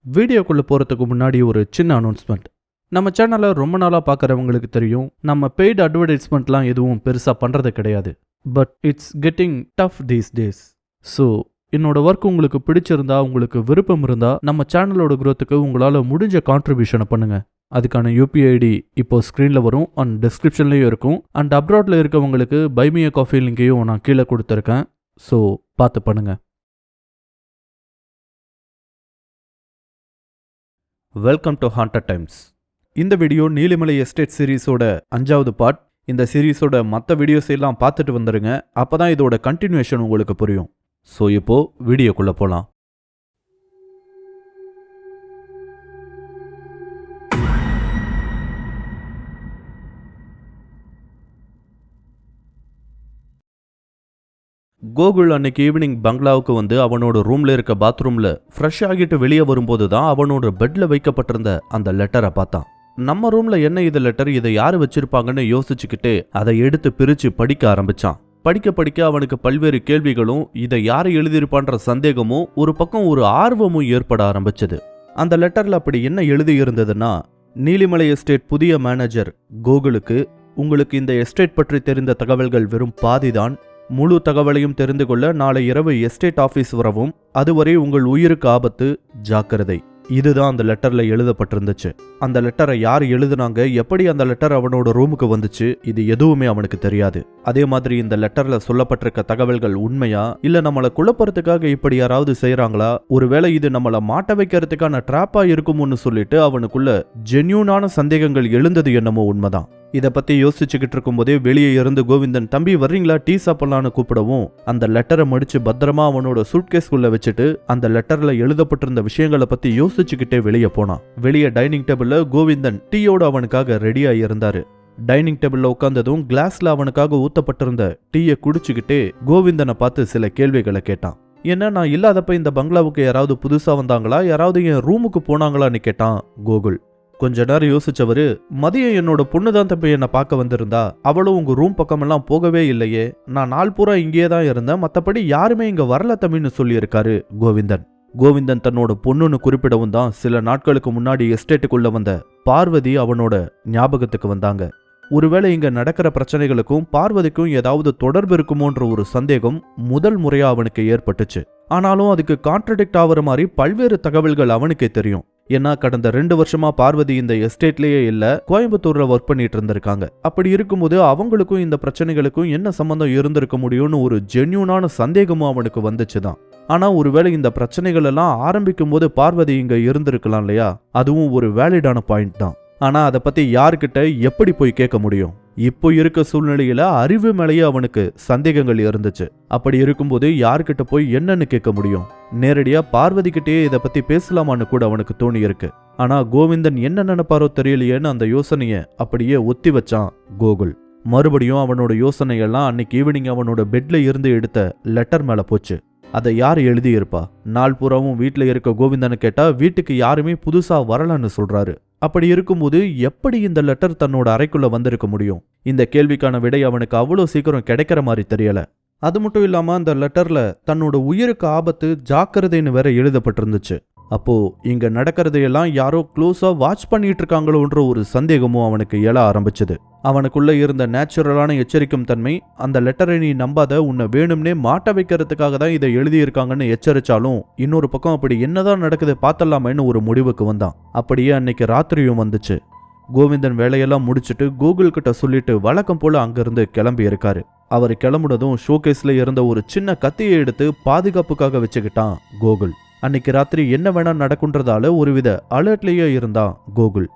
வீடியோக்குள்ளே போகிறதுக்கு முன்னாடி ஒரு சின்ன அனௌன்ஸ்மெண்ட். நம்ம சேனலை ரொம்ப நாளாக பார்க்குறவங்களுக்கு தெரியும், நம்ம பெய்டு அட்வர்டைஸ்மெண்ட்லாம் எதுவும் பெருசாக பண்ணுறது கிடையாது. But it's getting tough these days. So என்னோட ஒர்க் உங்களுக்கு பிடிச்சிருந்தா, உங்களுக்கு விருப்பம் இருந்தால் நம்ம சேனலோட growthக்கு உங்களால் முடிஞ்ச கான்ட்ரிபியூஷனை பண்ணுங்கள். அதுக்கான யூபிஐ ஐடி இப்போ ஸ்க்ரீனில் வரும் அண்ட் டிஸ்கிரிப்ஷன்லேயும் இருக்கும். அண்ட் அப்ராடில் இருக்கவங்களுக்கு பைமிய காஃபி லிங்கையும் நான் கீழே கொடுத்துருக்கேன். ஸோ பார்த்து பண்ணுங்கள். Welcome to haunted times. இந்த வீடியோ நீலிமலை எஸ்டேட் சீரீஸோட 5வது பார்ட். இந்த சீரீஸோட மற்ற வீடியோஸ் எல்லாம் பார்த்துட்டு வந்துருங்க, அப்போ தான் இதோட கண்டினியூஷன் உங்களுக்கு புரியும். ஸோ இப்போ வீடியோக்குள்ளே போகலாம். கோகுல் அன்னைக்கு ஈவினிங் பங்களாவுக்கு வந்து அவனோட ரூம்ல இருக்க பாத்ரூம்ல ஃப்ரெஷ் ஆகிட்டு வெளியே வரும்போது தான் அவனோட பெட்ல வைக்கப்பட்டிருந்த அந்த லெட்டரை பார்த்தான். நம்ம ரூம்ல என்ன இது லெட்டர், இதை யாரு வச்சிருப்பாங்கன்னு யோசிச்சுக்கிட்டு அதை எடுத்து பிரிச்சு படிக்க ஆரம்பிச்சான். படிக்க படிக்க அவனுக்கு பல்வேறு கேள்விகளும் இதை யாரை எழுதியிருப்பான்ற சந்தேகமும் ஒரு பக்கம் ஒரு ஆர்வமும் ஏற்பட ஆரம்பிச்சது. அந்த லெட்டர்ல அப்படி என்ன எழுதி இருந்ததுன்னா, நீலிமலை எஸ்டேட் புதிய மேனேஜர் கோகுலுக்கு, உங்களுக்கு இந்த எஸ்டேட் பற்றி தெரிந்த தகவல்கள் வெறும் பாதிதான். முழு தகவலையும் தெரிந்து கொள்ள நாளை இரவு எஸ்டேட் ஆஃபீஸ் வரவும், அதுவரை உங்கள் உயிருக்கு ஆபத்து, ஜாக்கிரதை. இதுதான் அந்த லெட்டர்ல எழுதப்பட்டிருந்துச்சு. அந்த லெட்டரை யார் எழுதுனாங்க, எப்படி அந்த லெட்டர் அவனோட ரூமுக்கு வந்துச்சு, இது எதுவுமே அவனுக்கு தெரியாது. அதே மாதிரி இந்த லெட்டர்ல சொல்லப்பட்டிருக்க தகவல்கள் உண்மையா இல்ல நம்மளை குழப்பறதுக்காக இப்படி யாராவது செய்யறாங்களா, ஒருவேளை இது நம்மளை மாட்ட வைக்கிறதுக்கான ட்ராப்பா இருக்குமோன்னு சொல்லிட்டு அவனுக்குள்ள ஜென்யூனான சந்தேகங்கள் எழுந்தது என்னமோ உண்மைதான். இதை பத்தி யோசிச்சுக்கிட்டு இருக்கும்போதே வெளியே இருந்து கோவிந்தன், தம்பி வர்றீங்களா, டீ சாப்பிடலான்னு கூப்பிடவும் அந்த லெட்டரை மடிச்சு பத்திரமா அவனோட சூட்கேஸ்குள்ள வச்சுட்டு அந்த லெட்டர்ல எழுதப்பட்டிருந்த விஷயங்களை பத்தி யோசிச்சுக்கிட்டே வெளியே போனான். வெளியே டைனிங் டேபிள்ல கோவிந்தன் டீயோட அவனுக்காக ரெடியா இருந்தாரு. டைனிங் டேபிள்ல உட்கார்ந்ததும் கிளாஸ்ல அவனுக்காக ஊத்தப்பட்டிருந்த டீயை குடிச்சுக்கிட்டே கோவிந்தனை பார்த்து சில கேள்விகளை கேட்டான். என்ன, நான் இல்லாதப்ப இந்த பங்களாவுக்கு யாராவது புதுசா வந்தாங்களா, யாராவது என் ரூமுக்கு போனாங்களான்னு கேட்டான் கோகுல். கொஞ்ச நேரம் யோசிச்சவரு, மதியம் என்னோட பொண்ணு தான் தம்பி என்னை பார்க்க வந்திருந்தா, அவளும் உங்க ரூம் பக்கமெல்லாம் போகவே இல்லையே, நான் நாள் பூரா இங்கேயே தான் இருந்தேன், மற்றபடி யாருமே இங்க வரல தம்பின்னு சொல்லியிருக்காரு கோவிந்தன். கோவிந்தன் தன்னோட பொண்ணுன்னு குறிப்பிடவும் தான் சில நாட்களுக்கு முன்னாடி எஸ்டேட்டுக்குள்ள வந்த பார்வதி அவனோட ஞாபகத்துக்கு வந்தாங்க. ஒருவேளை இங்க நடக்கிற பிரச்சனைகளுக்கும் பார்வதிக்கும் ஏதாவது தொடர்பு இருக்குமோன்ற ஒரு சந்தேகம் முதல் முறையா அவனுக்கு ஏற்பட்டுச்சு. ஆனாலும் அதுக்கு கான்ட்ரடிக்ட் ஆகிற மாதிரி பல்வேறு தகவல்கள் அவனுக்கே தெரியும். ஏன்னா கடந்த 2 வருஷமா பார்வதி இந்த எஸ்டேட்லயே இல்ல, கோயம்புத்தூர்ல ஒர்க் பண்ணிட்டு இருந்திருக்காங்க. அப்படி இருக்கும்போது அவங்களுக்கும் இந்த பிரச்சனைகளுக்கும் என்ன சம்பந்தம் இருந்திருக்க முடியும்னு ஒரு ஜென்யூனான சந்தேகமும் அவனுக்கு வந்துச்சுதான். ஆனா ஒருவேளை இந்த பிரச்சனைகள் எல்லாம் ஆரம்பிக்கும் போது பார்வதி இங்க இருந்திருக்கலாம் இல்லையா, அதுவும் ஒரு வேலிடான பாயிண்ட் தான். ஆனா அதை பத்தி யாருக்கிட்ட எப்படி போய் கேட்க முடியும்? இப்போ இருக்க சூழ்நிலையில அறிவு மேலேயே அவனுக்கு சந்தேகங்கள் இருந்துச்சு. அப்படி இருக்கும்போது யார்கிட்ட போய் என்னன்னு கேட்க முடியும்? நேரடியா பார்வதி கிட்டே இதை பத்தி பேசலாமான்னு கூட அவனுக்கு தோணி இருக்கு. ஆனா கோவிந்தன் என்ன நினைப்பாரோ தெரியலையேன்னு அந்த யோசனைய அப்படியே ஒத்தி வச்சான் கோகுல். மறுபடியும் அவனோட யோசனையெல்லாம் அன்னைக்கு ஈவினிங் அவனோட பெட்ல இருந்து எடுத்த லெட்டர் மேல போச்சு. அதை யார் எழுதியிருப்பா? நாள் பூராவும் வீட்டுல இருக்க கோவிந்தனை கேட்டா வீட்டுக்கு யாருமே புதுசா வரலன்னு சொல்றாரு. அப்படி இருக்கும்போது எப்படி இந்த லெட்டர் தன்னோட அறைக்குள்ள வந்திருக்க முடியும்? இந்த கேள்விக்கான விடை அவனுக்கு அவ்வளோ சீக்கிரம் கிடைக்கிற மாதிரி தெரியல. அது மட்டும் இல்லாம அந்த லெட்டர்ல தன்னோட உயிருக்கு ஆபத்து, ஜாக்கிரதைன்னு வேற எழுதப்பட்டிருந்துச்சு. அப்போ இங்க நடக்கிறதையெல்லாம் யாரோ க்ளோஸா வாட்ச் பண்ணிட்டு இருக்காங்களோன்ற ஒரு சந்தேகமும் அவனுக்கு எழ ஆரம்பிச்சது. அவனுக்குள்ள இருந்த நேச்சுரலான எச்சரிக்கும் தன்மை, அந்த லெட்டரை நீ நம்பாத, உன்னை வேணும்னே மாட்ட வைக்கிறதுக்காக தான் இதை எழுதியிருக்காங்கன்னு எச்சரிச்சாலும், இன்னொரு பக்கம் அப்படி என்னதான் நடக்குது பார்த்தலாமேன்னு ஒரு முடிவுக்கு வந்தான். அப்படியே அன்னைக்கு ராத்திரியும் வந்துச்சு. கோவிந்தன் வேலையெல்லாம் முடிச்சுட்டு கோகுல் கிட்ட சொல்லிட்டு வழக்கம் போல அங்கிருந்து கிளம்பி இருக்காரு. அவர் கிளம்புனதும் ஷோகேஸ்ல இருந்த ஒரு சின்ன கத்தியை எடுத்து பாதுகாப்புக்காக வச்சுக்கிட்டான் கோகுல். அன்னைக்கு ராத்திரி என்ன வேணா நடக்குன்றதால ஒருவித அலர்ட்லயே இருந்தான் கோகுல்.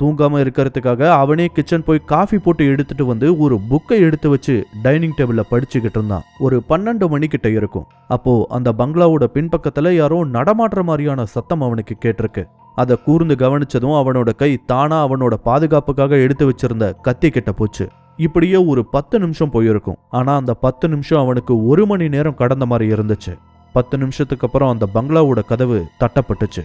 தூங்காம இருக்கிறதுக்காக அவனே கிச்சன் போய் காஃபி போட்டு எடுத்துட்டு வந்து ஒரு புக்கை எடுத்து வச்சு டைனிங் டேபிள்ல படிச்சுக்கிட்டு இருந்தான். ஒரு 12 மணிக்கிட்ட இருக்கும். அப்போ அந்த பங்களாவோட பின்பக்கத்துல யாரோ நடமாடுற மாதிரியான சத்தம் அவனுக்கு கேட்டிருக்கு. அதை கூர்ந்து கவனிச்சதும் அவனோட கை தானா அவனோட பாதுகாப்புக்காக எடுத்து வச்சிருந்த கத்தி கிட்ட போச்சு. இப்படியே ஒரு 10 நிமிஷம் போயிருக்கும். ஆனா அந்த 10 நிமிஷம் அவனுக்கு 1 மணி நேரம் கடந்த மாதிரி இருந்துச்சு. 10 நிமிஷத்துக்கு அப்புறம் அந்த பங்களாவோட கதவு தட்டப்பட்டுச்சு.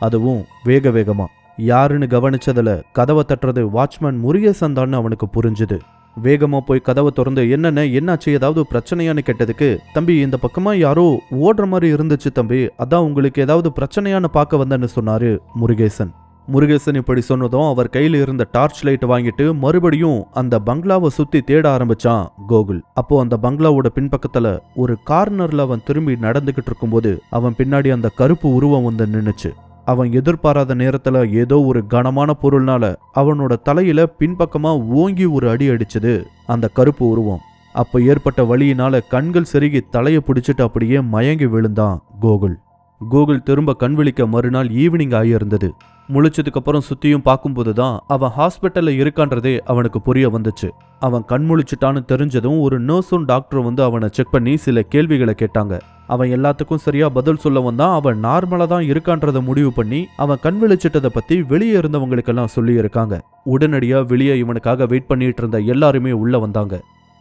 அதுவும் வேக வேகமா. யாருன்னு கவனிச்சதுல கதவை தட்டுறது வாட்ச்மேன் முருகேசன் தான் அவனுக்கு புரிஞ்சுது. வேகமா போய் கதவை திறந்து என்னென்ன என்னாச்சு ஏதாவது பிரச்சனையான்னு கேட்டதுக்கு, தம்பி இந்த பக்கமா யாரோ ஓடுற மாதிரி இருந்துச்சு தம்பி, அதான் உங்களுக்கு ஏதாவது பிரச்சனையான்னு பார்க்க வந்தேன்னு சொன்னாரு முருகேசன். முருகேசன் இப்படி சொன்னதும் அவர் கையில இருந்த டார்ச் லைட் வாங்கிட்டு மறுபடியும் அந்த பங்களாவை சுத்தி தேட ஆரம்பிச்சான் கோகுல். அப்போ அந்த பங்களாவோட பின்பக்கத்துல ஒரு கார்னர்ல அவன் திரும்பி நடந்துகிட்டு இருக்கும்போது அவன் பின்னாடி அந்த கருப்பு உருவம் வந்து நின்னுச்சு. அவன் எதிர்பாராத நேரத்துல ஏதோ ஒரு கனமான பொருள்னால அவனோட தலையில பின்பக்கமா ஓங்கி ஒரு அடி அடிச்சது அந்த கருப்பு உருவம். அப்ப ஏற்பட்ட வலியினால கண்கள் செருகி தலையை பிடிச்சிட்டு அப்படியே மயங்கி விழுந்தான் கோகுல். கோகுல் திரும்ப கண் விழிக்க மறுநாள் ஈவினிங் ஆகியிருந்தது. முழிச்சதுக்கு அப்புறம் சுத்தியும் பார்க்கும்போதுதான் அவன் ஹாஸ்பிட்டல்ல இருக்கான்றதே அவனுக்கு புரிய வந்துச்சு. அவன் கண் முழிச்சிட்டான்னு தெரிஞ்சதும் ஒரு நர்ஸும் டாக்டரும் வந்து அவனை செக் பண்ணி சில கேள்விகளை கேட்டாங்க. அவன் எல்லாத்துக்கும் சரியா பதில் சொல்ல வந்தான். அவன் நார்மலா தான் இருக்கான்றத முடிவு பண்ணி அவன் கண் விழிச்சிட்டதை பத்தி வெளியே இருந்தவங்களுக்கெல்லாம் சொல்லி இருக்காங்க. உடனடியா வெளியே இவனுக்காக வெயிட் பண்ணிட்டு இருந்த எல்லாருமே உள்ள வந்தாங்க.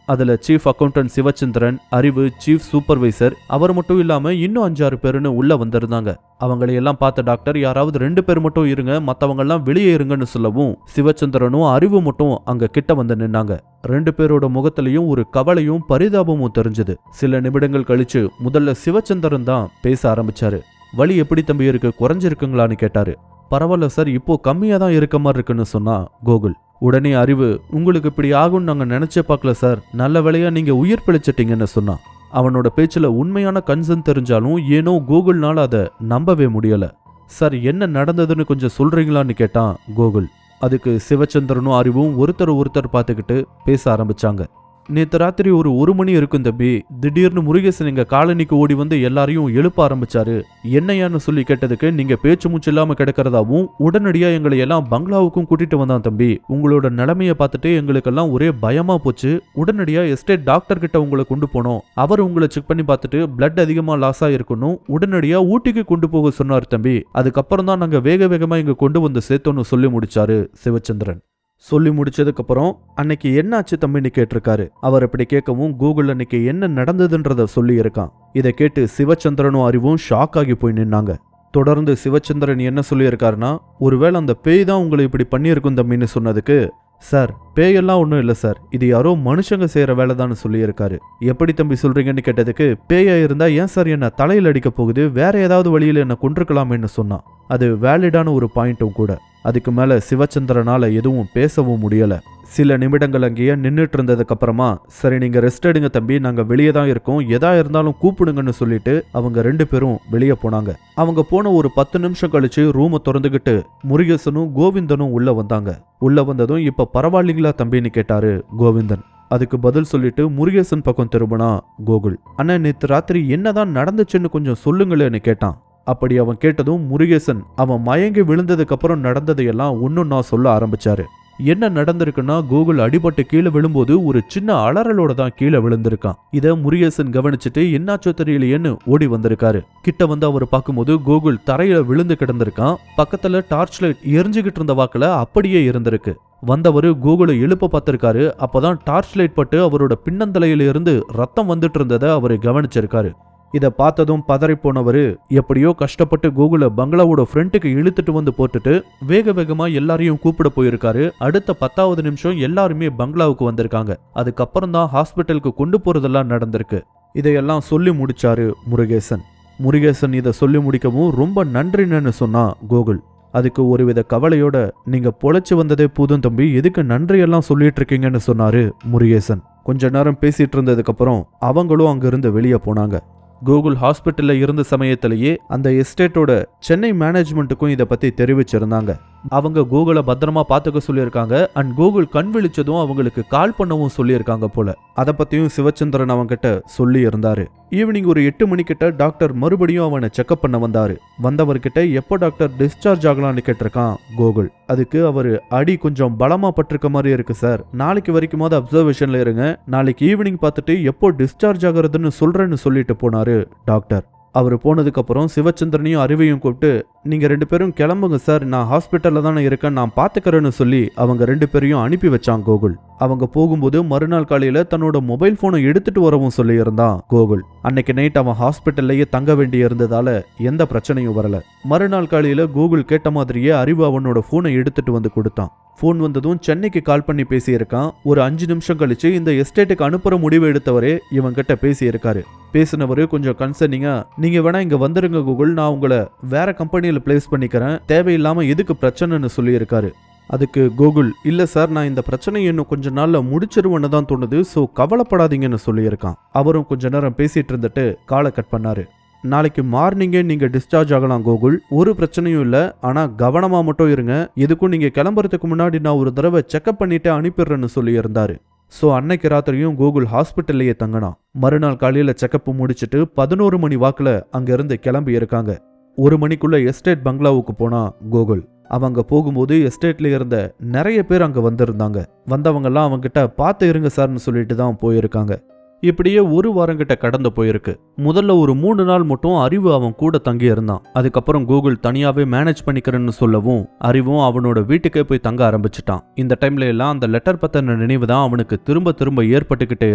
அதுல சீஃப் அக்கௌண்டன்ட் சிவச்சந்திரன், அறிவு, சீஃப் சூப்பர்வைசர், அவர் மட்டும் இல்லாம இன்னும் 5-6 பேருன்னு உள்ள வந்திருந்தாங்க. அவங்களையெல்லாம் பார்த்த டாக்டர் யாராவது 2 பேர் மட்டும் இருங்க, மத்தவங்க எல்லாம் வெளியே இருங்கன்னு சொல்லவும் சிவச்சந்திரனும் அறிவு மட்டும் அங்க கிட்ட வந்து நின்னாங்க. 2 பேரோட முகத்திலையும் ஒரு கவலையும் பரிதாபமும் தெரிஞ்சது. சில நிமிடங்கள் கழிச்சு முதல்ல சிவச்சந்திரன் தான் பேச ஆரம்பிச்சாரு. வலி எப்படி தம்பி இருக்கு, குறைஞ்சிருக்குங்களான்னு கேட்டாரு. பரவாயில்ல சார், இப்போ கம்மியா தான் இருக்க மாதிரி இருக்குன்னு சொன்னா கோகுல். உடனே அறிவு, உங்களுக்கு இப்படி ஆகும்னு நாங்க நினைச்சே பார்க்கல சார், நல்ல வேளையா நீங்க உயிர் பிழைச்சிட்டீங்கன்னு சொன்னான். அவனோட பேச்சுல உண்மையான கன்சர்ன் தெரிஞ்சாலும் ஏனோ கோகுல்னால அதை நம்பவே முடியல. சார் என்ன நடந்ததுன்னு கொஞ்சம் சொல்றீங்களான்னு கேட்டான் கோகுல். அதுக்கு சிவச்சந்திரனும் அறிவும் ஒருத்தர் பார்த்துக்கிட்டு பேச ஆரம்பிச்சாங்க. நேத்து ராத்திரி ஒரு 1 மணி இருக்கும் தம்பி, திடீர்னு முருகேசன் எங்க காலனிக்கு ஓடி வந்து எல்லாரையும் எழுப்ப ஆரம்பிச்சாரு. என்னையான்னு சொல்லி கேட்டதுக்கு நீங்க பேச்சு மூச்சு இல்லாம கிடக்கிறதாவும் உடனடியா எங்களை எல்லாம் பங்களாவுக்கும் கூட்டிட்டு வந்தான் தம்பி. உங்களோட நிலைமைய பார்த்துட்டு எங்களுக்கெல்லாம் ஒரே பயமா போச்சு. உடனடியா எஸ்டேட் டாக்டர் கிட்ட உங்களை கொண்டு போனோம். அவர் உங்களை செக் பண்ணி பார்த்துட்டு பிளட் அதிகமா லாஸ் ஆயிருக்கணும், உடனடியா ஊட்டிக்கு கொண்டு போக சொன்னார் தம்பி. அதுக்கப்புறம் தான் நாங்க வேகமா இங்க கொண்டு வந்து சேர்த்தோன்னு சொல்லி முடிச்சாரு சிவச்சந்திரன். சொல்லி முடிச்சதுக்கு அப்புறம் அன்னைக்கு என்னாச்சு தம்பின்னு கேட்டிருக்காரு. அவர் அப்படி கேட்கவும் கூகுள் அன்னைக்கு என்ன நடந்ததுன்றத சொல்லி இருக்கான். இதை கேட்டு சிவச்சந்திரனும் அறிவும் ஷாக் ஆகி போய் நின்னாங்க. தொடர்ந்து சிவச்சந்திரன் என்ன சொல்லியிருக்காருன்னா, ஒருவேளை அந்த பேய் தான் உங்களை இப்படி பண்ணியிருக்கும் தம்பின்னு சொன்னதுக்கு, சார் பேயெல்லாம் ஒன்றும் இல்லை சார், இது யாரோ மனுஷங்க செய்யற வேலை தான் சொல்லியிருக்காரு. எப்படி தம்பி சொல்றீங்கன்னு கேட்டதுக்கு, பேயா இருந்தா ஏன் சார் என்ன தலையில் அடிக்க போகுது, வேற ஏதாவது வழியில் என்ன கொண்டிருக்கலாமேன்னு சொன்னான். அது வேலிடான ஒரு பாயிண்ட்டும் கூட. அதுக்கு மேல சிவச்சந்திரனால எதுவும் பேசவும் முடியல. சில நிமிடங்கள் அங்கேயே நின்றுட்டு இருந்ததுக்கு அப்புறமா, சரி நீங்க ரெஸ்ட் எடுங்க தம்பி, நாங்க வெளியே தான் இருக்கோம், எதா இருந்தாலும் கூப்பிடுங்கன்னு சொல்லிட்டு அவங்க 2 பேரும் வெளியே போனாங்க. அவங்க போன ஒரு 10 நிமிஷம் கழிச்சு ரூமை திறந்துகிட்டு முருகேசனும் கோவிந்தனும் உள்ள வந்தாங்க. உள்ள வந்ததும் இப்ப பரவாயில்லைங்களா தம்பின்னு கேட்டாரு கோவிந்தன். அதுக்கு பதில் சொல்லிட்டு முருகேசன் பக்கம் திரும்பினா கோகுல். அண்ணா நேத்து ராத்திரி என்னதான் நடந்துச்சுன்னு கொஞ்சம் சொல்லுங்களேன்னு கேட்டான். அப்படி அவன் கேட்டதும் முருகேசன் அவன் மயங்கி விழுந்ததுக்கு அப்புறம் நடந்ததையெல்லாம் ஒன்னொன்னா சொல்ல ஆரம்பிச்சாரு. என்ன நடந்திருக்குன்னா, கூகுள் அடிபட்டு கீழே விழும்போது ஒரு சின்ன அலறலோட தான் கீழே விழுந்திருக்கான். இதை முருகேசன் கவனிச்சுட்டு என்னாச்சோ தெரியலையேன்னு ஓடி வந்திருக்காரு. கிட்ட வந்து அவர் பார்க்கும்போது கூகுள் தரையில விழுந்து கிடந்திருக்கான். பக்கத்துல டார்ச் லைட் எரிஞ்சுகிட்டு இருந்த வாக்குல அப்படியே இருந்திருக்கு. வந்தவரு கூகுளை எழுப்ப பார்த்திருக்காரு. அப்பதான் டார்ச் லைட் பட்டு அவரோட பின்னந்தலையில இருந்து ரத்தம் வந்துட்டு இருந்ததை அவரு கவனிச்சிருக்காரு. இதை பார்த்ததும் பதறி போனவரு எப்படியோ கஷ்டப்பட்டு கூகுளை பங்களாவோட ஃப்ரண்ட்டுக்கு இழுத்துட்டு வந்து போட்டுட்டு வேகமா எல்லாரையும் கூப்பிட போயிருக்காரு. அடுத்த 10வது நிமிஷம் எல்லாருமே பங்களாவுக்கு வந்திருக்காங்க. அதுக்கப்புறம் தான் ஹாஸ்பிட்டலுக்கு கொண்டு போறதெல்லாம் நடந்திருக்கு. இதையெல்லாம் சொல்லி முடிச்சாரு முருகேசன். முருகேசன் இதை சொல்லி முடிக்கவும் ரொம்ப நன்றின்னு சொன்னா கோகுல். அதுக்கு ஒருவித கவலையோட, நீங்க பொழைச்சு வந்ததே போதும் தம்பி, எதுக்கு நன்றியெல்லாம் சொல்லிட்டு இருக்கீங்கன்னு சொன்னாரு முருகேசன். கொஞ்ச நேரம் பேசிட்டு இருந்ததுக்கு அப்புறம் அவங்களும் அங்கிருந்து வெளியே போனாங்க. கூகுள் ஹாஸ்பிட்டல்ல இருந்த சமயத்திலேயே அந்த எஸ்டேட்டோட சென்னை மேனேஜ்மெண்ட்டுக்கும் இதை பத்தி தெரிவிச்சிருந்தாங்க. அவங்க கூகுளை பத்திரமா பார்த்துக்க சொல்லியிருக்காங்க. அண்ட் கூகுள் கண் விழிச்சதும் அவங்களுக்கு கால் பண்ணவும் சொல்லியிருக்காங்க போல. அதை பத்தியும் சிவச்சந்திரன் அவங்கிட்ட சொல்லி இருந்தாரு. ஈவினிங் ஒரு 8 மணிக்கிட்ட டாக்டர் மறுபடியும் அவனை செக்அப் பண்ண வந்தாரு. வந்தவர்கிட்ட எப்போ டாக்டர் டிஸ்சார்ஜ் ஆகலான்னு கேட்டிருக்கான் கூகுள். அதுக்கு அவரு, அடி கொஞ்சம் பலமா பட்டிருக்க மாதிரி இருக்கு சார், நாளைக்கு வரைக்குமாவது அப்சர்வேஷன்ல இருங்க, நாளைக்கு ஈவினிங் பார்த்துட்டு எப்போ டிஸ்சார்ஜ் ஆகுறதுன்னு சொல்றேன்னு சொல்லிட்டு போனாரு டாக்டர். அவர் போனதுக்கு அப்புறம் சிவச்சந்திரனையும் அறிவையும் கூப்பிட்டு, நீங்க 2 பேரும் கிளம்புங்க சார், நான் ஹாஸ்பிட்டல்ல தானே இருக்கேன், நான் பாத்துக்கிறேன்னு சொல்லி அவங்க 2 பேரையும் அனுப்பி வச்சான் கோகுல். அவங்க போகும்போது மறுநாள் காலையில தன்னோட மொபைல் போனை எடுத்துட்டு வரவும் சொல்லி இருந்தான் கோகுல். அன்னைக்கு நைட் அவன் ஹாஸ்பிட்டல்லையே தங்க வேண்டி இருந்ததால எந்த பிரச்சனையும் வரல. மறுநாள் காலையில கோகுல் கேட்ட மாதிரியே அறிவு அவனோட போனை எடுத்துட்டு வந்து கொடுத்தான். போன் வந்ததும் சென்னைக்கு கால் பண்ணி பேசியிருக்கான். ஒரு 5 நிமிஷம் கழிச்சு இந்த எஸ்டேட்டுக்கு அனுப்புற முடிவு எடுத்தவரே இவன் கிட்ட பேசியிருக்காரு. பேசினவரு கொஞ்சம் கன்சர்னிங்கா, நீங்க வேணா இங்க வந்துருங்க கூகுள், நான் உங்களை வேற கம்பெனியில பிளேஸ் பண்ணிக்கிறேன், தேவையில்லாம எதுக்கு பிரச்சனைன்னு சொல்லியிருக்காரு. அதுக்கு கூகுள், இல்ல சார், நான் இந்த பிரச்சனையை இன்னும் கொஞ்ச நாள்ல முடிச்சிருவேன்னு தான் தோணுது, ஸோ கவலைப்படாதீங்கன்னு சொல்லியிருக்கான். அவரும் கொஞ்ச நேரம் பேசிட்டு இருந்துட்டு காலை கட் பண்ணாரு. நாளைக்கு மார்னிங்கே நீங்க டிஸ்சார்ஜ் ஆகலாம் கோகுல், ஒரு பிரச்சனையும் இல்ல, ஆனா கவனமா மட்டும் இருங்க, எதுக்கும் நீங்க கிளம்புறதுக்கு முன்னாடி நான் ஒரு தடவை செக்அப் பண்ணிட்டு அனுப்பிடுறேன்னு சொல்லி இருந்தாரு. ஸோ அன்னைக்கு ராத்திரியும் கோகுல் ஹாஸ்பிட்டல்லையே தங்கினான். மறுநாள் காலையில செக்கப் முடிச்சுட்டு 11 மணி வாக்குல அங்கிருந்து கிளம்பி இருக்காங்க. 1 மணிக்குள்ள எஸ்டேட் பங்களாவுக்கு போனா கோகுல். அவங்க போகும்போது எஸ்டேட்ல இருந்த நிறைய பேர் அங்க வந்திருந்தாங்க. வந்தவங்கெல்லாம் அவங்கிட்ட பார்த்து இருங்க சார்னு சொல்லிட்டு தான் போயிருக்காங்க. இப்படியே 1 வாரம் கிட்ட கடந்து போயிருக்கு. முதல்ல ஒரு 3 நாள் மட்டும் அறிவு அவன் கூட தங்கி இருந்தான். அதுக்கப்புறம் கூகுள் தனியாவே மேனேஜ் பண்ணிக்கிறேன்னு சொல்லவும் அறிவும் அவனோட வீட்டுக்கே போய் தங்க ஆரம்பிச்சிட்டான். இந்த டைம்ல எல்லாம் அந்த லெட்டர் பத்தின நினைவு தான் அவனுக்கு திரும்ப திரும்ப ஏற்பட்டுக்கிட்டே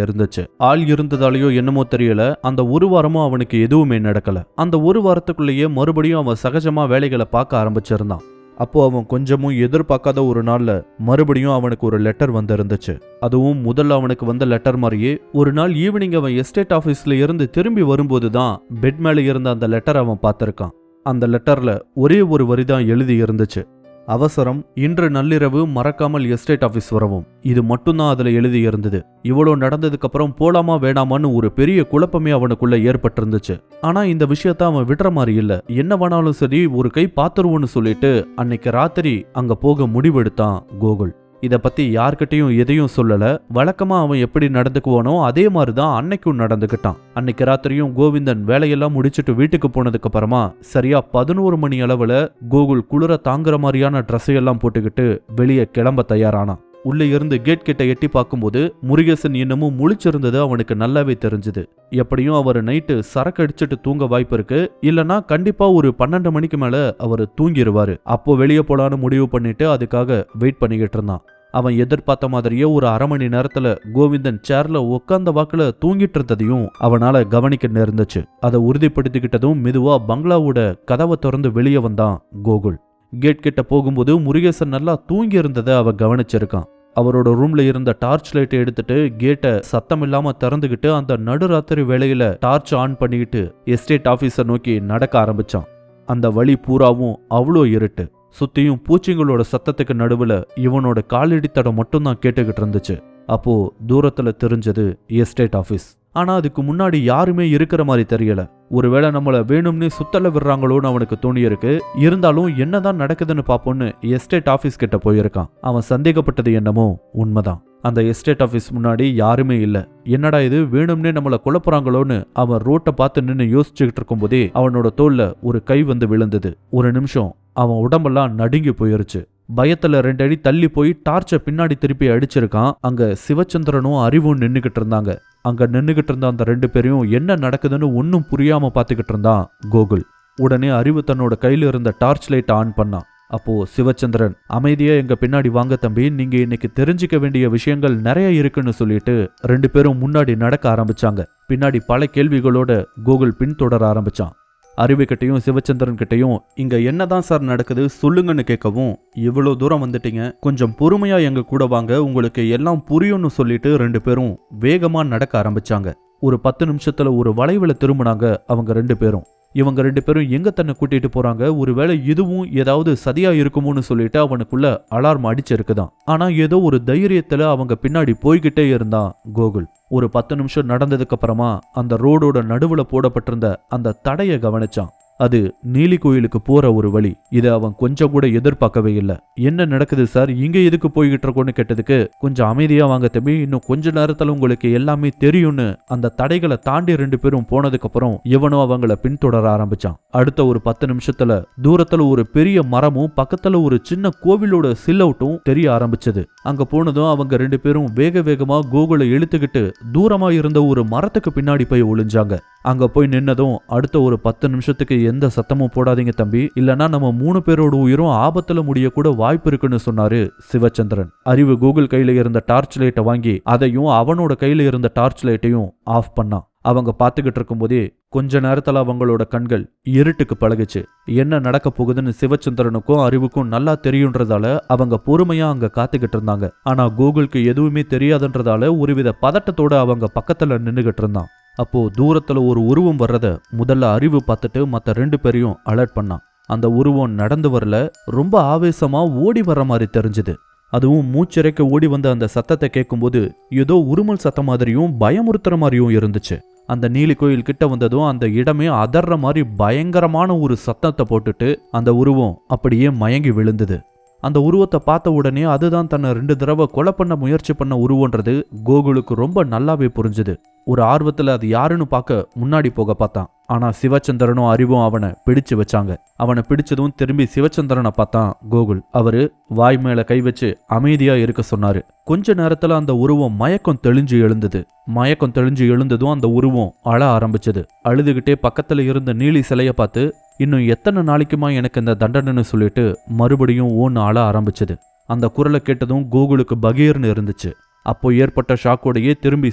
இருந்துச்சு. ஆள் இருந்ததாலேயோ என்னமோ தெரியல, அந்த 1 வாரமும் அவனுக்கு எதுவுமே நடக்கல. அந்த 1 வாரத்துக்குள்ளேயே மறுபடியும் அவன் சகஜமா வேலைகளை பார்க்க ஆரம்பிச்சிருந்தான். அப்போ அவன் கொஞ்சமும் எதிர்பார்க்காத ஒரு நாள்ல மறுபடியும் அவனுக்கு ஒரு லெட்டர் வந்திருந்துச்சு. அதுவும் முதல்ல அவனுக்கு வந்த லெட்டர் மாதிரியே ஒரு நாள் ஈவினிங் அவன் எஸ்டேட் ஆபீஸ்ல இருந்து திரும்பி வரும்போது தான் பெட் மேல இருந்த அந்த லெட்டர் அவன் பார்த்திருக்கான். அந்த லெட்டர்ல ஒரே ஒரு வரி தான் எழுதி இருந்துச்சு, அவசரம், இன்று நள்ளிரவு மறக்காமல் எஸ்டேட் ஆபீஸ் வரவும். இது மட்டும்தான் அதுல எழுதி இருந்தது. இவ்வளோ நடந்ததுக்கு அப்புறம் போலாமா வேணாமான்னு ஒரு பெரிய குழப்பமே அவனுக்குள்ள ஏற்பட்டிருந்துச்சு. ஆனா இந்த விஷயத்த அவன் விடுற மாதிரி இல்ல. என்ன வேணாலும் சரி ஒரு கை பாத்துருவோன்னு சொல்லிட்டு அன்னைக்கு ராத்திரி அங்க போக முடிவெடுத்தான் கோகுல். இத பத்தி யார்கிட்டையும் எதையும் சொல்லல. வழக்கமா அவன் எப்படி நடந்துக்குவானோ அதே மாதிரிதான் அன்னைக்கும் நடந்துகிட்டான். அன்னைக்கு ராத்திரியும் கோவிந்தன் வேலையெல்லாம் முடிச்சுட்டு வீட்டுக்கு போனதுக்கு அப்புறமா சரியா 11 மணி அளவுல கோகுல் குளிர தாங்குற மாதிரியான ட்ரெஸ்ஸையெல்லாம் போட்டுக்கிட்டு வெளியே கிளம்ப தயாரானான். உள்ள இருந்து கேட் கிட்ட எட்டி பார்க்கும்போது முருகேசன் இன்னமும் முழிச்சிருந்தது அவனுக்கு நல்லாவே தெரிஞ்சுது. எப்படியும் அவர் நைட்டு சரக்கு அடிச்சுட்டு தூங்க வாய்ப்பு இருக்கு, இல்லனா கண்டிப்பா ஒரு 12 மணிக்கு மேல அவர் தூங்கிடுவாரு. அப்போ வெளியே போலான்னு முடிவு பண்ணிட்டு அதுக்காக வெயிட் பண்ணிக்கிட்டு இருந்தான். அவன் எதிர்பார்த்த மாதிரியே ஒரு 1/2 மணி நேரத்துல கோவிந்தன் சேர்ல உட்கார்ந்த வாக்குல தூங்கிட்டு இருந்ததையும் அவனால கவனிக்க நேர்ந்துச்சு. அதை உறுதிப்படுத்திக்கிட்டதும் மெதுவா பங்களாவோட கதவை திறந்து வெளியே வந்தான் கோகுல். கேட் கிட்ட போகும்போது முருகேசன் நல்லா தூங்கி இருந்ததை அவன் கவனிச்சிருக்கான். அவரோட ரூம்ல இருந்த டார்ச் லைட்டை எடுத்துட்டு கேட்டை சத்தம் இல்லாம திறந்துகிட்டு அந்த நடுராத்திரி வேளையில டார்ச் ஆன் பண்ணிக்கிட்டு எஸ்டேட் ஆபீஸை நோக்கி நடக்க ஆரம்பிச்சான். அந்த வழி பூராவும் அவ்வளோ இருட்டு. சுத்தியும் பூச்சிங்களோட சத்தத்துக்கு நடுவுல இவனோட காலடி தடம் மட்டும்தான் கேட்டுக்கிட்டு இருந்துச்சு. அப்போ தூரத்துல தெரிஞ்சது எஸ்டேட் ஆபீஸ். ஆனா அதுக்கு முன்னாடி யாருமே இருக்கிற மாதிரி தெரியல. ஒருவேளை நம்மள வேணும்னு சுத்தல விடுறாங்களோன்னு அவனுக்கு தோணியிருக்கு. இருந்தாலும் என்னதான் நடக்குதுன்னு பாப்போன்னு எஸ்டேட் ஆபீஸ் கிட்ட போயிருக்கான். அவன் சந்தேகப்பட்டது என்னமோ உண்மைதான். அந்த எஸ்டேட் ஆபீஸ் முன்னாடி யாருமே இல்ல. என்னடா இது, வேணும்னே நம்மள குழப்புறாங்களோன்னு அவன் ரோட்டை பார்த்து நின்று யோசிச்சுக்கிட்டு இருக்கும் போதே அவனோட தோல்ல ஒரு கை வந்து விழுந்தது. ஒரு நிமிஷம் அவன் உடம்பெல்லாம் நடுங்கி போயிருச்சு. பயத்துல 2 அடி தள்ளி போய் டார்ச்சை பின்னாடி திருப்பி அடிச்சிருக்கான். அங்க சிவச்சந்திரனும் அறிவும் நின்னுகிட்டு இருந்தாங்க. அங்க நின்னுகிட்டு இருந்த அந்த 2 பேரையும் என்ன நடக்குதுன்னு ஒன்னும் புரியாம பாத்துக்கிட்டு இருந்தான் கோகுல். உடனே அறிவு தன்னோட கையில இருந்த டார்ச் லைட் ஆன் பண்ணான். அப்போ சிவச்சந்திரன், அமைதியா எங்க பின்னாடி வாங்க தம்பி, நீங்க இன்னைக்கு தெரிஞ்சுக்க வேண்டிய விஷயங்கள் நிறைய இருக்குன்னு சொல்லிட்டு 2 பேரும் முன்னாடி நடக்க ஆரம்பிச்சாங்க. பின்னாடி பல கேள்விகளோட கோகுல் பின்தொடர ஆரம்பிச்சான். அறிவுகிட்டையும் சிவச்சந்திரன் கிட்டையும் இங்க என்னதான் சார் நடக்குது சொல்லுங்கன்னு கேட்கவும், இவ்வளவு தூரம் வந்துட்டீங்க, கொஞ்சம் பொறுமையா எங்க கூட வாங்க, உங்களுக்கு எல்லாம் புரியும்னு சொல்லிட்டு 2 பேரும் வேகமா நடக்க ஆரம்பிச்சாங்க. ஒரு 10 நிமிஷத்துல ஒரு வளைவுல திரும்பினாங்க அவங்க 2 பேரும். இவங்க 2 பேரும் எங்க தன்னை கூட்டிட்டு போறாங்க, ஒருவேளை இதுவும் ஏதாவது சதியா இருக்குமோன்னு சொல்லிட்டு அவனுக்குள்ள அலார்ம் அடிச்சிருக்குதான். ஆனா ஏதோ ஒரு தைரியத்துல அவங்க பின்னாடி போய்கிட்டே இருந்தான் கோகுல். ஒரு 10 நிமிஷம் நடந்ததுக்கு அப்புறமா அந்த ரோடோட நடுவுல போடப்பட்டிருந்த அந்த தடையை கவனிச்சான். அது நீலி கோயிலுக்கு போற ஒரு வழி. இதை அவன் கொஞ்சம் கூட எதிர்பார்க்கவே இல்லை. என்ன நடக்குது சார், இங்க எதுக்கு போய்கிட்டு இருக்கோன்னு கேட்டதுக்கு, கொஞ்சம் அமைதியா வாங்க தம்பி, இன்னும் கொஞ்ச நேரத்துல உங்களுக்கு எல்லாமே தெரியும்னு அந்த தடைகளை தாண்டி 2 பேரும் போனதுக்கு அப்புறம் இவனும் அவங்கள பின்தொடர ஆரம்பிச்சான். அடுத்த ஒரு 10 நிமிஷத்துல தூரத்துல ஒரு பெரிய மரமும் பக்கத்துல ஒரு சின்ன கோவிலோட சில்லவுட்டும் தெரிய ஆரம்பிச்சது. அங்க போனதும் அவங்க 2 பேரும் வேக வேகமா கோகுலை இழுத்துக்கிட்டு தூரமா இருந்த ஒரு மரத்துக்கு பின்னாடி போய் ஒளிஞ்சாங்க. அங்க போய் நின்னதும் அடுத்த ஒரு 10 நிமிஷத்துக்கு எந்த சத்தமும் போடாதீங்க தம்பி, இல்லனா நம்ம 3 பேரோட உயிரும் ஆபத்துல முடிய கூட வாய்ப்பு இருக்குன்னு சொன்னாரு சிவச்சந்திரன். அறிவு கூகுள் கையில இருந்த டார்ச் லைட்டை வாங்கி அதையும் அவனோட கையில இருந்த டார்ச் லைட்டையும் ஆஃப் பண்ணான். அவங்க பார்த்துக்கிட்டு இருக்கும்போதே கொஞ்ச நேரத்துல அவங்களோட கண்கள் இருட்டுக்கு பழகுச்சு. என்ன நடக்க போகுதுன்னு சிவச்சந்திரனுக்கும் அறிவுக்கும் நல்லா தெரியுன்றதால அவங்க பொறுமையா அங்க காத்துக்கிட்டு இருந்தாங்க. ஆனா கூகுளுக்கு எதுவுமே தெரியாதுன்றதால ஒருவித பதட்டத்தோட அவங்க பக்கத்துல நின்னுகிட்டு இருந்தான். அப்போ தூரத்துல ஒரு உருவம் வர்றத முதல்ல அறிவு பார்த்துட்டு மத்த 2 பேரையும் அலர்ட் பண்ணான். அந்த உருவம் நடந்து வரல, ரொம்ப ஆவேசமா ஓடி வர்ற மாதிரி தெரிஞ்சுது. அதுவும் மூச்சிறைக்க ஓடி வந்த அந்த சத்தத்தை கேட்கும்போது ஏதோ உருமல் சத்தம் மாதிரியும் பயமுறுத்துற மாதிரியும் இருந்துச்சு. அந்த நீலி கோயில் கிட்ட வந்ததும் அந்த இடமே அதர்ற மாதிரி பயங்கரமான ஒரு சத்தத்தை போட்டுட்டு அந்த உருவம் அப்படியே மயங்கி விழுந்தது. அந்த உருவத்தை பார்த்த உடனே அதுதான் தன்னை 2 தடவை கொலை பண்ண முயற்சி பண்ண உருவன்றது கோகுலுக்கு ரொம்ப நல்லாவே புரிஞ்சுது. ஒரு ஆர்வத்துல அது யாருன்னு பார்க்க முன்னாடி போக பார்த்தான். ஆனா சிவச்சந்திரனும் அறிவும் அவனை பிடிச்சு வச்சாங்க. அவனை பிடிச்சதும் திரும்பி சிவச்சந்திரனை பார்த்தான் கோகுல். அவரு வாய் மேல கை வச்சு அமைதியா இருக்க சொன்னாரு. கொஞ்ச நேரத்துல அந்த உருவம் மயக்கம் தெளிஞ்சு எழுந்தது. மயக்கம் தெளிஞ்சு எழுந்ததும் அந்த உருவம் அழ ஆரம்பிச்சது. அழுதுகிட்டே பக்கத்துல இருந்த நீலி சிலைய பார்த்து இன்னும் எத்தனை நாளைக்குமா எனக்கு இந்த தண்டனைன்னு சொல்லிட்டு மறுபடியும் ஓன்னு அழ ஆரம்பிச்சது. அந்த குரலை கேட்டதும் கோகுலுக்கு பகீர்னு இருந்துச்சு. அப்போ ஏற்பட்ட ஷாக்கோடையே திரும்பி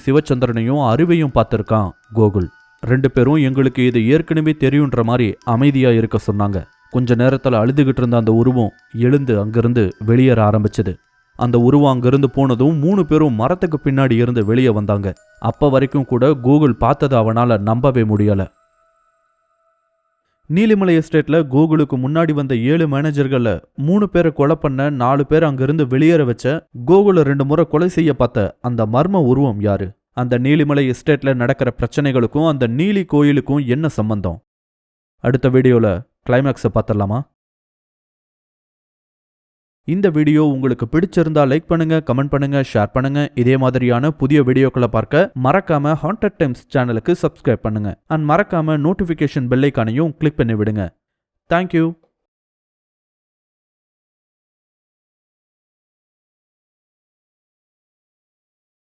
சிவச்சந்திரனையும் அறிவையும் பார்த்திருக்கான் கோகுல். 2 பேரும் எங்களுக்கு இது ஏற்கனவே தெரியுன்ற மாதிரி அமைதியா இருக்க சொன்னாங்க. கொஞ்ச நேரத்துல அழுதுகிட்டு இருந்த அந்த உருவம் எழுந்து அங்கிருந்து வெளியேற ஆரம்பிச்சது. அந்த உருவம் அங்கிருந்து போனதும் 3 பேரும் மரத்துக்கு பின்னாடி இருந்து வெளியே வந்தாங்க. அப்ப வரைக்கும் கூட கோகுல் பார்த்ததை அவனால நம்பவே முடியல. நீலிமலை எஸ்டேட்ல கோகுலுக்கு முன்னாடி வந்த 7 மேனேஜர்கள்ல 3 பேரை கொலை பண்ண 4 பேர் அங்கிருந்து வெளியேற வச்ச கோகுல 2 முறை கொலை செய்ய பார்த்த அந்த மர்ம உருவம் யாரு? அந்த நீலிமலை எஸ்டேட்ல நடக்கிற பிரச்சனைகளுக்கும் அந்த நீலி கோயிலுக்கும் என்ன சம்பந்தம்? அடுத்த வீடியோல கிளைமேக்ஸை பார்த்துடலாமா? இந்த வீடியோ உங்களுக்கு பிடிச்சிருந்தா லைக் பண்ணுங்க, கமெண்ட் பண்ணுங்க, ஷேர் பண்ணுங்க. இதே மாதிரியான புதிய வீடியோக்களை பார்க்க மறக்காம ஹாண்டட் டைம்ஸ் சேனலுக்கு சப்ஸ்கிரைப் பண்ணுங்க. அண்ட் மறக்காம நோட்டிபிகேஷன் பெல் ஐகானையும் கிளிக் பண்ணி விடுங்க. தேங்க்யூ.